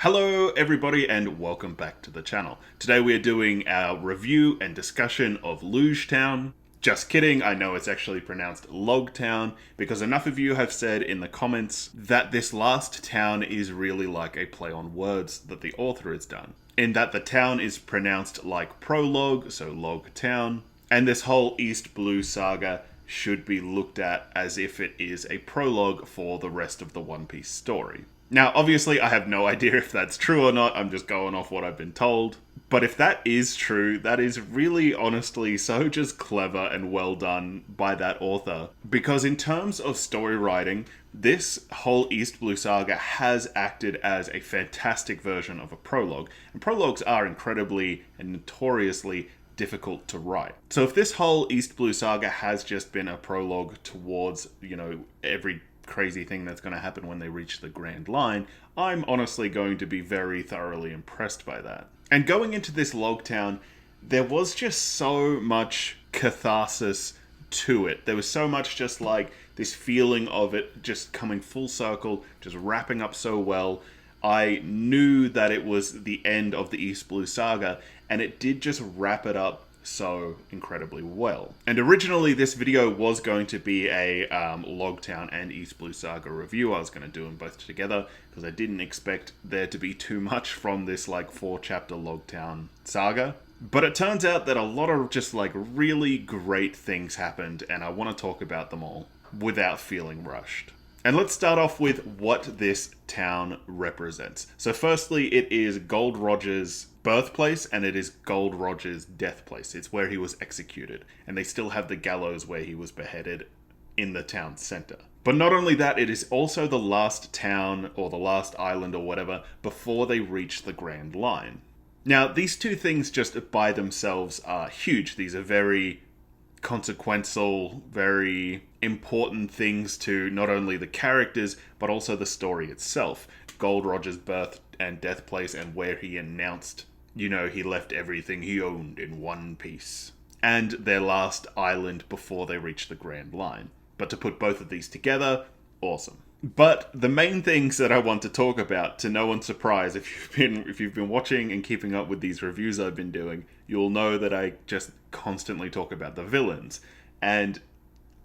Hello everybody and welcome back to the channel. Today we are doing our review and discussion of Logtown. Just kidding, I know it's actually pronounced Logtown because enough of you have said in the comments that this last town is really like a play on words that the author has done. In that the town is pronounced like prologue, so Logtown, and this whole East Blue saga should be looked at as if it is a prologue for the rest of the One Piece story. Now, obviously, I have no idea if that's true or not, I'm just going off what I've been told. But if that is true, that is really, honestly, so just clever and well done by that author. Because in terms of story writing, this whole East Blue saga has acted as a fantastic version of a prologue. And prologues are incredibly and notoriously difficult to write. So if this whole East Blue saga has just been a prologue towards, every crazy thing that's going to happen when they reach the Grand Line, I'm honestly going to be very thoroughly impressed by that. And going into this Logtown, there was just so much catharsis to it. There was so much just like this feeling of it just coming full circle, just wrapping up so well. I knew that it was the end of the East Blue saga, and it did just wrap it up so incredibly well. And originally this video was going to be a Logtown and East Blue Saga review. I was going to do them both together because I didn't expect there to be too much from this like 4-chapter Logtown saga. But it turns out that a lot of just like really great things happened, and I want to talk about them all without feeling rushed. And let's start off with what this town represents. So firstly, it is Gold Roger's birthplace, and it is Gold Roger's death place. It's where he was executed, and they still have the gallows where he was beheaded in the town center. But not only that, it is also the last town, or the last island, or whatever, before they reach the Grand Line. Now, these two things just by themselves are huge. These are very consequential, very important things to not only the characters, but also the story itself. Gold Roger's birth and death place, and where he announced, he left everything he owned in one piece. And their last island before they reach the Grand Line. But to put both of these together, awesome. But the main things that I want to talk about, to no one's surprise, if you've been watching and keeping up with these reviews I've been doing, you'll know that I just constantly talk about the villains. And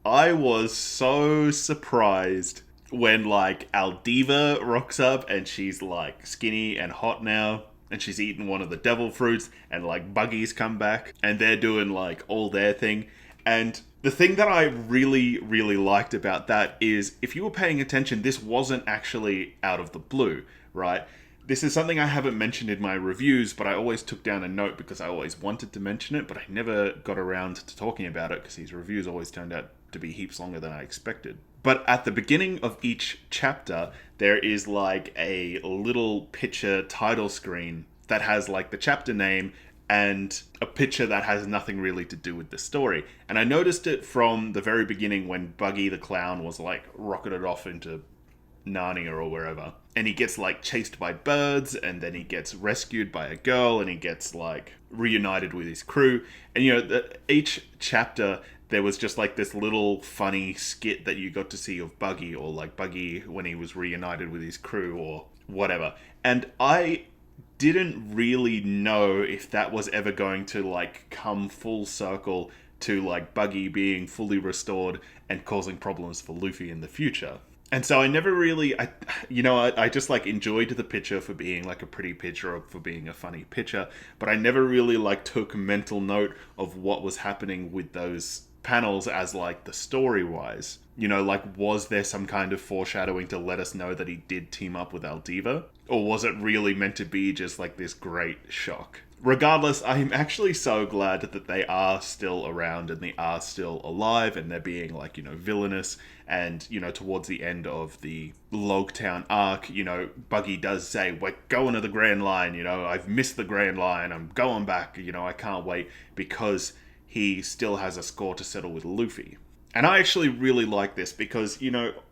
I was so surprised when like Aldiva rocks up and she's like skinny and hot now, and she's eaten one of the devil fruits, and like Buggy's come back and they're doing like all their thing. And the thing that I really, really liked about that is, if you were paying attention, this wasn't actually out of the blue, right? This is something I haven't mentioned in my reviews, but I always took down a note because I always wanted to mention it, but I never got around to talking about it because these reviews always turned out to be heaps longer than I expected. But at the beginning of each chapter, there is like a little picture title screen that has like the chapter name and a picture that has nothing really to do with the story. And I noticed it from the very beginning when Buggy the Clown was like rocketed off into Narnia or wherever. And he gets like chased by birds, and then he gets rescued by a girl, and he gets like reunited with his crew. And each chapter there was just like this little funny skit that you got to see of Buggy, or like Buggy when he was reunited with his crew or whatever. And I didn't really know if that was ever going to like come full circle to like Buggy being fully restored and causing problems for Luffy in the future. And so I never really, I just like enjoyed the picture for being like a pretty picture, or for being a funny picture, but I never really like took mental note of what was happening with those panels as like the story-wise. Was there some kind of foreshadowing to let us know that he did team up with Aldiva? Or was it really meant to be just like this great shock? Regardless, I'm actually so glad that they are still around and they are still alive, and they're being like, villainous. And, towards the end of the Logtown arc, Buggy does say, we're going to the Grand Line, I've missed the Grand Line, I'm going back, I can't wait, because he still has a score to settle with Luffy. And I actually really like this because,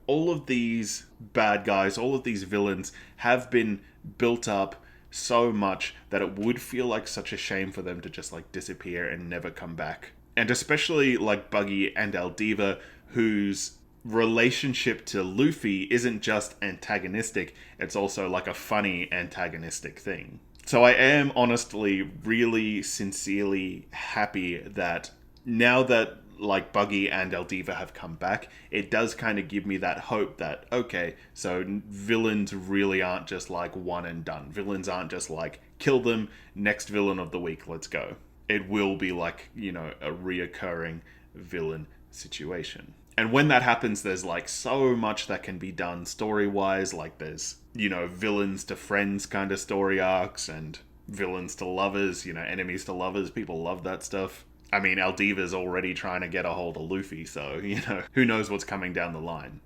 all of these bad guys, all of these villains have been built up so much that it would feel like such a shame for them to just like disappear and never come back. And especially like Buggy and Aldiva, whose relationship to Luffy isn't just antagonistic, it's also like a funny antagonistic thing. So I am honestly really sincerely happy that now that like Buggy and Eldiva have come back, it does kind of give me that hope that, okay, so villains really aren't just like one and done. Villains aren't just like, kill them, next villain of the week, let's go. It will be like, you know, a reoccurring villain situation. And when that happens, there's like so much that can be done story-wise. Like there's, you know, villains to friends kind of story arcs and villains to lovers, you know, enemies to lovers. People love that stuff. I mean, Aldiva's already trying to get a hold of Luffy, so, you know, who knows what's coming down the line.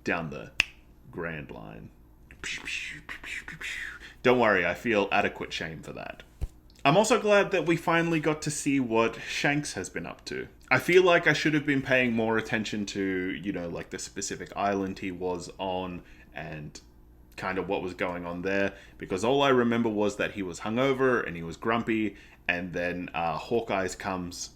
Down the grand line. Don't worry, I feel adequate shame for that. I'm also glad that we finally got to see what Shanks has been up to. I feel like I should have been paying more attention to, you know, like the specific island he was on and kind of what was going on there, because all I remember was that he was hungover and he was grumpy, and then Hawkeyes comes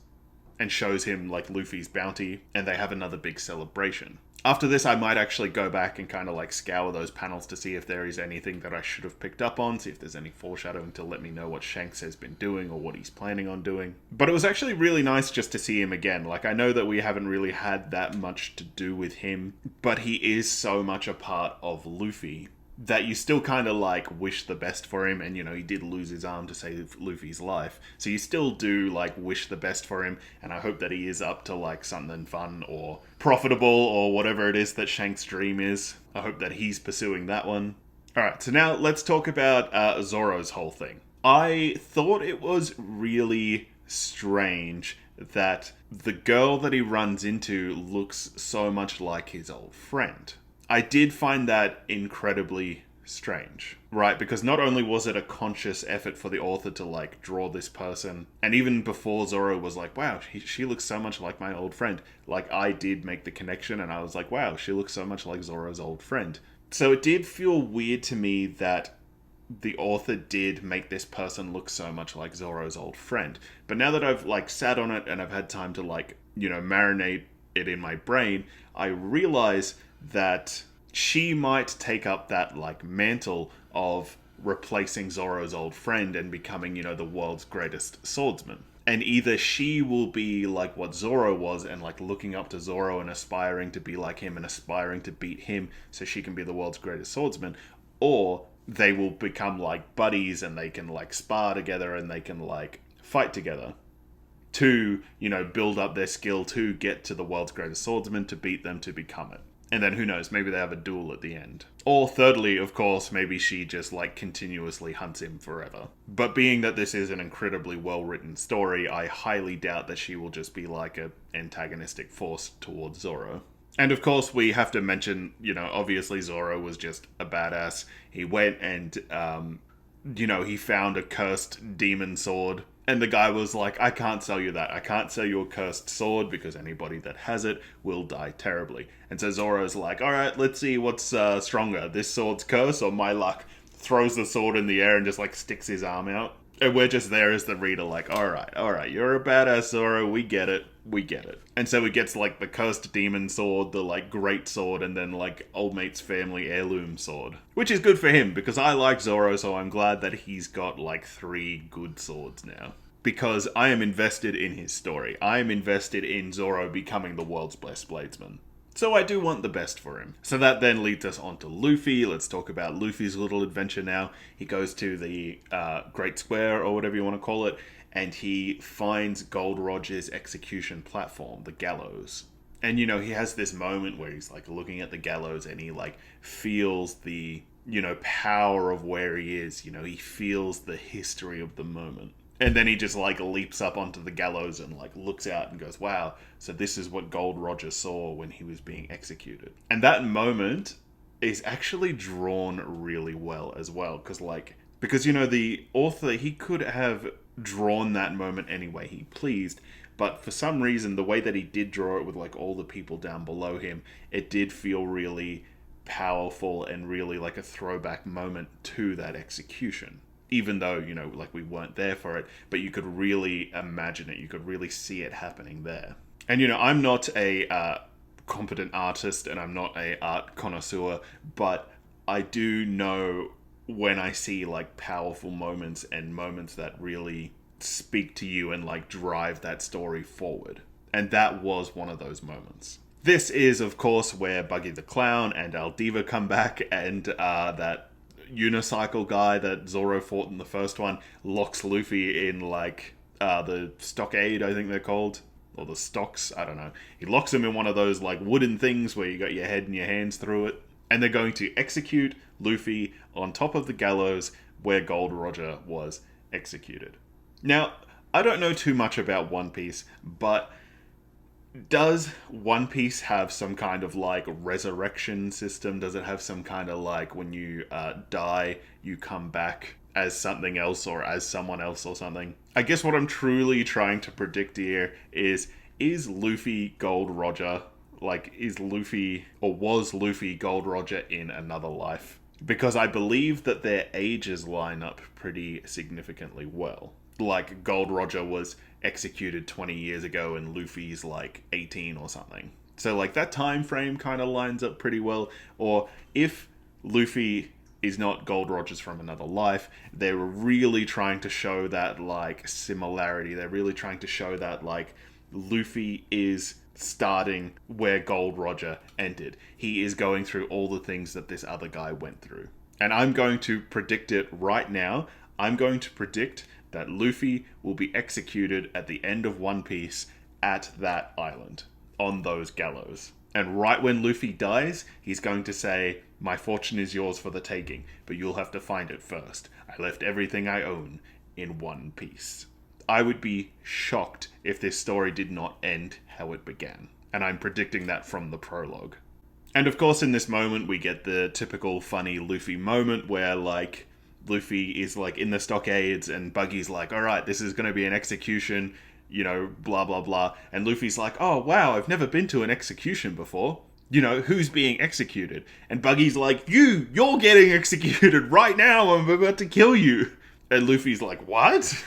and shows him like Luffy's bounty, and they have another big celebration. After this, I might actually go back and kind of like scour those panels to see if there is anything that I should have picked up on, see if there's any foreshadowing to let me know what Shanks has been doing or what he's planning on doing. But it was actually really nice just to see him again. Like, I know that we haven't really had that much to do with him, but he is so much a part of Luffy that you still kind of like wish the best for him. And, you know, he did lose his arm to save Luffy's life, so you still do like wish the best for him, and I hope that he is up to like something fun or profitable or whatever it is that Shanks' dream is. I hope that he's pursuing that one. Alright, so now let's talk about Zoro's whole thing. I thought it was really strange that the girl that he runs into looks so much like his old friend. I did find that incredibly strange, right? Because not only was it a conscious effort for the author to like draw this person, and even before Zoro was like, wow, she looks so much like my old friend. Like, I did make the connection and I was like, wow, she looks so much like Zoro's old friend. So it did feel weird to me that the author did make this person look so much like Zoro's old friend. But now that I've like sat on it and I've had time to like, you know, marinate it in my brain, I realize that she might take up that like mantle of replacing Zoro's old friend and becoming, you know, the world's greatest swordsman. And either she will be like what Zoro was and like looking up to Zoro and aspiring to be like him and aspiring to beat him so she can be the world's greatest swordsman, or they will become like buddies and they can like spar together and they can like fight together to, you know, build up their skill to get to the world's greatest swordsman, to beat them, to become it. And then who knows, maybe they have a duel at the end. Or thirdly, of course, maybe she just like continuously hunts him forever. But being that this is an incredibly well-written story, I highly doubt that she will just be like an antagonistic force towards Zoro. And of course, we have to mention, you know, obviously Zoro was just a badass. He went and, you know, he found a cursed demon sword. And the guy was like, I can't sell you that. I can't sell you a cursed sword because anybody that has it will die terribly. And so Zoro's like, alright, let's see what's stronger. This sword's curse or my luck? Throws the sword in the air and just like sticks his arm out. And we're just there as the reader like, alright, you're a badass, Zoro, we get it. And so he gets like the cursed demon sword, the like great sword, and then like old mate's family heirloom sword. Which is good for him, because I like Zoro, so I'm glad that he's got like 3 good swords now. Because I am invested in his story. I am invested in Zoro becoming the world's best bladesman. So I do want the best for him. So that then leads us on to Luffy. Let's talk about Luffy's little adventure now. He goes to the Great Square, or whatever you want to call it, and he finds Gold Roger's execution platform, the gallows. And, you know, he has this moment where he's, like, looking at the gallows and he, like, feels the, you know, power of where he is. You know, he feels the history of the moment. And then he just, like, leaps up onto the gallows and, like, looks out and goes, wow, so this is what Gold Roger saw when he was being executed. And that moment is actually drawn really well as well. Because, you know, the author, he could have drawn that moment any way he pleased, but for some reason the way that he did draw it with like all the people down below him, it did feel really powerful and really like a throwback moment to that execution, even though, you know, like we weren't there for it, but you could really imagine it, you could really see it happening there. And, you know, I'm not a competent artist and I'm not a art connoisseur, but I do know when I see like powerful moments and moments that really speak to you and like drive that story forward. And that was one of those moments. This is, of course, where Buggy the Clown and Aldiva come back, and that unicycle guy that Zoro fought in the first one locks Luffy in like the stockade, I think they're called, or the stocks, I don't know. He locks him in one of those like wooden things where you got your head and your hands through it, and they're going to execute Luffy on top of the gallows where Gold Roger was executed. Now, I don't know too much about One Piece, but does One Piece have some kind of like resurrection system? Does it have some kind of like when you die, you come back as something else or as someone else or something? I guess what I'm truly trying to predict here is Luffy Gold Roger? Like, is Luffy, or was Luffy Gold Roger in another life? Because I believe that their ages line up pretty significantly well. Like, Gold Roger was executed 20 years ago and Luffy's like 18 or something. So like that time frame kind of lines up pretty well. Or if Luffy is not Gold Roger's from another life, they're really trying to show that like similarity. They're really trying to show that like Luffy is starting where Gold Roger ended. He is going through all the things that this other guy went through. And I'm going to predict it right now. I'm going to predict that Luffy will be executed at the end of One Piece at that island, on those gallows. And right when Luffy dies, he's going to say, "My fortune is yours for the taking, but you'll have to find it first. I left everything I own in One Piece." I would be shocked if this story did not end how it began. And I'm predicting that from the prologue. And of course, in this moment, we get the typical funny Luffy moment where, like, Luffy is, like, in the stockades and Buggy's like, "Alright, this is going to be an execution, you know, blah, blah, blah." And Luffy's like, "Oh, wow, I've never been to an execution before. You know, who's being executed?" And Buggy's like, you're getting executed right now. I'm about to kill you." And Luffy's like, "What?"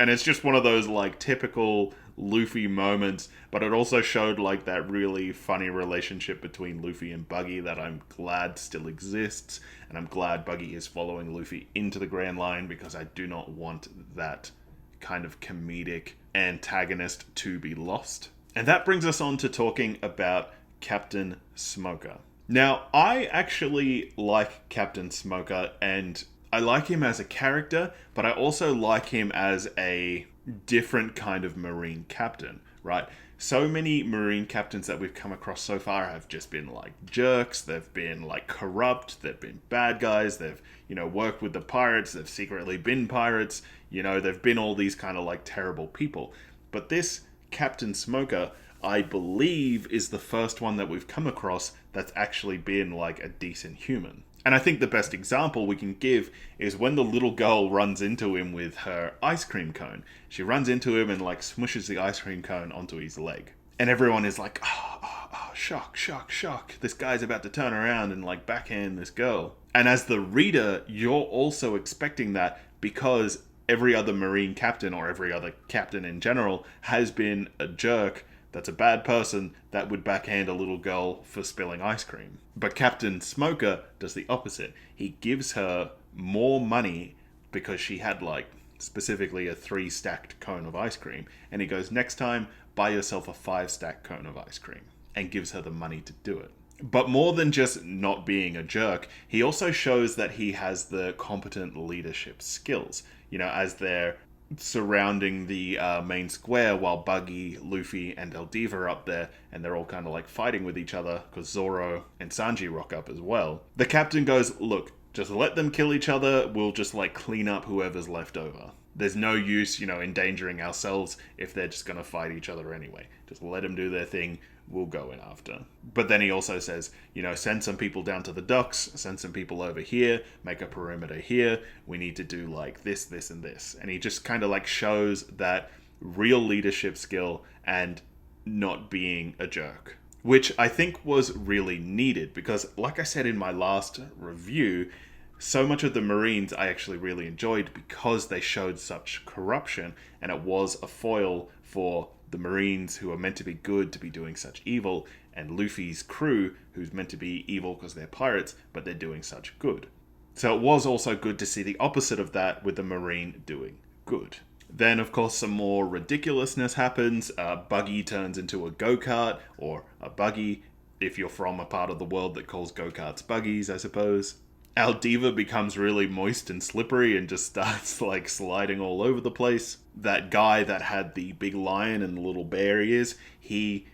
And it's just one of those, like, typical Luffy moments, but it also showed, like, that really funny relationship between Luffy and Buggy that I'm glad still exists, and I'm glad Buggy is following Luffy into the Grand Line, because I do not want that kind of comedic antagonist to be lost. And that brings us on to talking about Captain Smoker. Now, I actually like Captain Smoker, and I like him as a character, but I also like him as a different kind of Marine captain, right? So many Marine captains that we've come across so far have just been like jerks, they've been like corrupt, they've been bad guys, they've, you know, worked with the pirates, they've secretly been pirates, you know, they've been all these kind of like terrible people. But this Captain Smoker, I believe, is the first one that we've come across that's actually been like a decent human. And I think the best example we can give is when the little girl runs into him with her ice cream cone. She runs into him and like smushes the ice cream cone onto his leg. And everyone is like, oh, shock, shock, shock. This guy's about to turn around and like backhand this girl. And as the reader, you're also expecting that, because every other Marine captain, or every other captain in general, has been a jerk that's a bad person that would backhand a little girl for spilling ice cream. But Captain Smoker does the opposite. He gives her more money because she had, like, specifically a 3-stacked cone of ice cream. And he goes, "Next time, buy yourself a 5-stack cone of ice cream." And gives her the money to do it. But more than just not being a jerk, he also shows that he has the competent leadership skills. You know, as they're surrounding the main square while Buggy, Luffy, and Aldiva are up there, and they're all kind of like fighting with each other because Zoro and Sanji rock up as well. The captain goes, "Look, just let them kill each other, we'll just like clean up whoever's left over. There's no use, you know, endangering ourselves if they're just going to fight each other anyway. Just let them do their thing, we'll go in after." But then he also says, you know, send some people down to the docks, send some people over here, make a perimeter here, we need to do like this, this, and this. And he just kind of like shows that real leadership skill and not being a jerk, which I think was really needed, because like I said in my last review, so much of the Marines I actually really enjoyed because they showed such corruption, and it was a foil for the Marines, who are meant to be good, to be doing such evil, and Luffy's crew, who's meant to be evil because they're pirates, but they're doing such good. So it was also good to see the opposite of that with the Marine doing good. Then, of course, some more ridiculousness happens. Buggy turns into a go-kart, or a buggy, if you're from a part of the world that calls go-karts buggies, I suppose. Aldiva becomes really moist and slippery and just starts, like, sliding all over the place. That guy that had the big lion and the little bear ears, he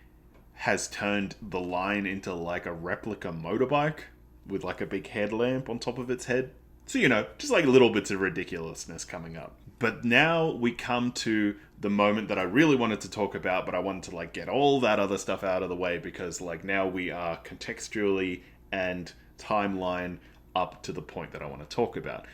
has turned the lion into, like, a replica motorbike with, like, a big headlamp on top of its head. So, you know, just, like, little bits of ridiculousness coming up. But now we come to the moment that I really wanted to talk about, but I wanted to, like, get all that other stuff out of the way because, like, now we are contextually and timeline up to the point that I want to talk about.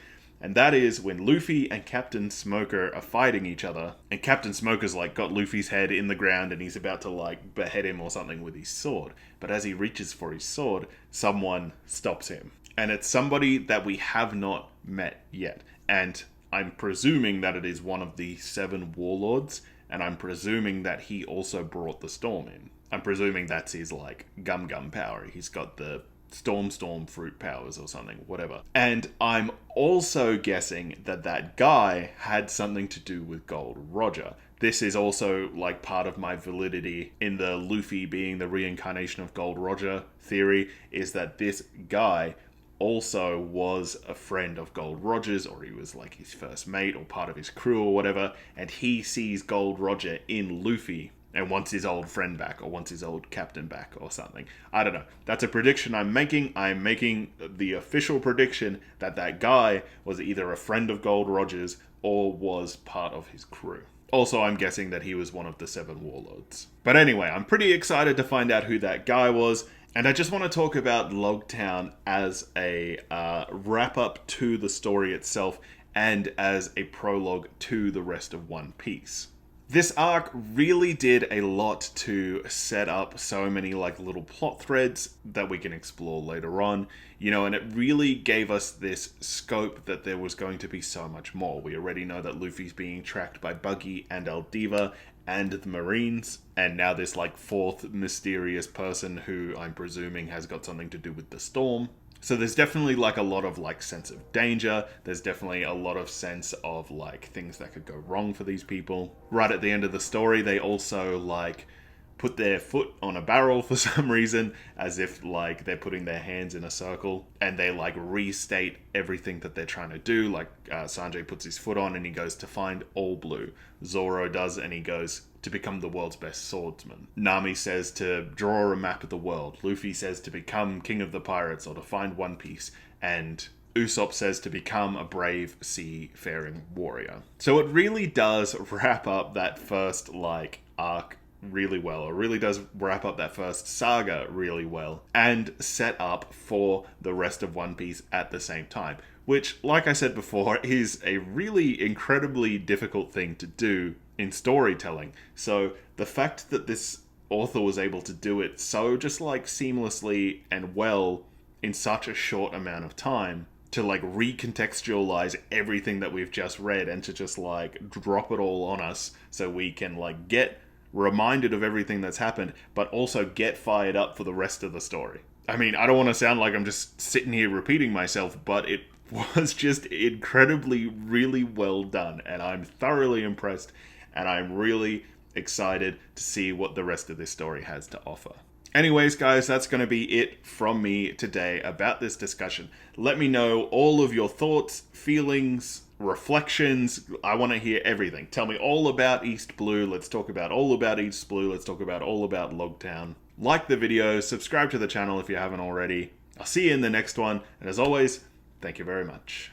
And that is when Luffy and Captain Smoker are fighting each other, and Captain Smoker's, like, got Luffy's head in the ground and he's about to, like, behead him or something with his sword. But as he reaches for his sword, someone stops him. And it's somebody that we have not met yet. And I'm presuming that it is one of the 7 warlords, and I'm presuming that he also brought the storm in. I'm presuming that's his, like, gum power. He's got the storm fruit powers or something, whatever. And I'm also guessing that that guy had something to do with Gold Roger. This is also, like, part of my validity in the Luffy being the reincarnation of Gold Roger theory, is that this guy also was a friend of Gold Roger's, or he was, like, his first mate or part of his crew or whatever, and he sees Gold Roger in Luffy and wants his old friend back, or wants his old captain back, or something. I don't know. That's a prediction I'm making. I'm making the official prediction that that guy was either a friend of Gold Roger's or was part of his crew. Also, I'm guessing that he was one of the 7 warlords. But anyway, I'm pretty excited to find out who that guy was. And I just want to talk about Logtown as a wrap-up to the story itself and as a prologue to the rest of One Piece. This arc really did a lot to set up so many, like, little plot threads that we can explore later on, you know, and it really gave us this scope that there was going to be so much more. We already know that Luffy's being tracked by Buggy and Aldiva and the Marines, and now this, like, 4th mysterious person who I'm presuming has got something to do with the storm. So there's definitely, like, a lot of, like, sense of danger. There's definitely a lot of sense of, like, things that could go wrong for these people. Right at the end of the story, they also, like, put their foot on a barrel for some reason, as if, like, they're putting their hands in a circle, and they, like, restate everything that they're trying to do. Like, Sanjay puts his foot on and he goes to find all blue. Zoro does, and he goes to become the world's best swordsman. Nami says to draw a map of the world. Luffy says to become king of the pirates or to find One Piece. And Usopp says to become a brave seafaring warrior. So it really does wrap up that first, like, arc really well. It really does wrap up that first saga really well and set up for the rest of One Piece at the same time, which, like I said before, is a really incredibly difficult thing to do in storytelling. So the fact that this author was able to do it so just, like, seamlessly and well in such a short amount of time, to, like, recontextualize everything that we've just read and to just, like, drop it all on us so we can, like, get reminded of everything that's happened, but also get fired up for the rest of the story. I mean, I don't want to sound like I'm just sitting here repeating myself, but it was just incredibly, really well done, and I'm thoroughly impressed, and I'm really excited to see what the rest of this story has to offer. Anyways, guys, that's going to be it from me today about this discussion. Let me know all of your thoughts, feelings, reflections. I want to hear everything. Tell me all about East Blue. Let's talk about all about East Blue. Let's talk about all about Logtown. Like the video, subscribe to the channel if you haven't already. I'll see you in the next one, and as always, thank you very much.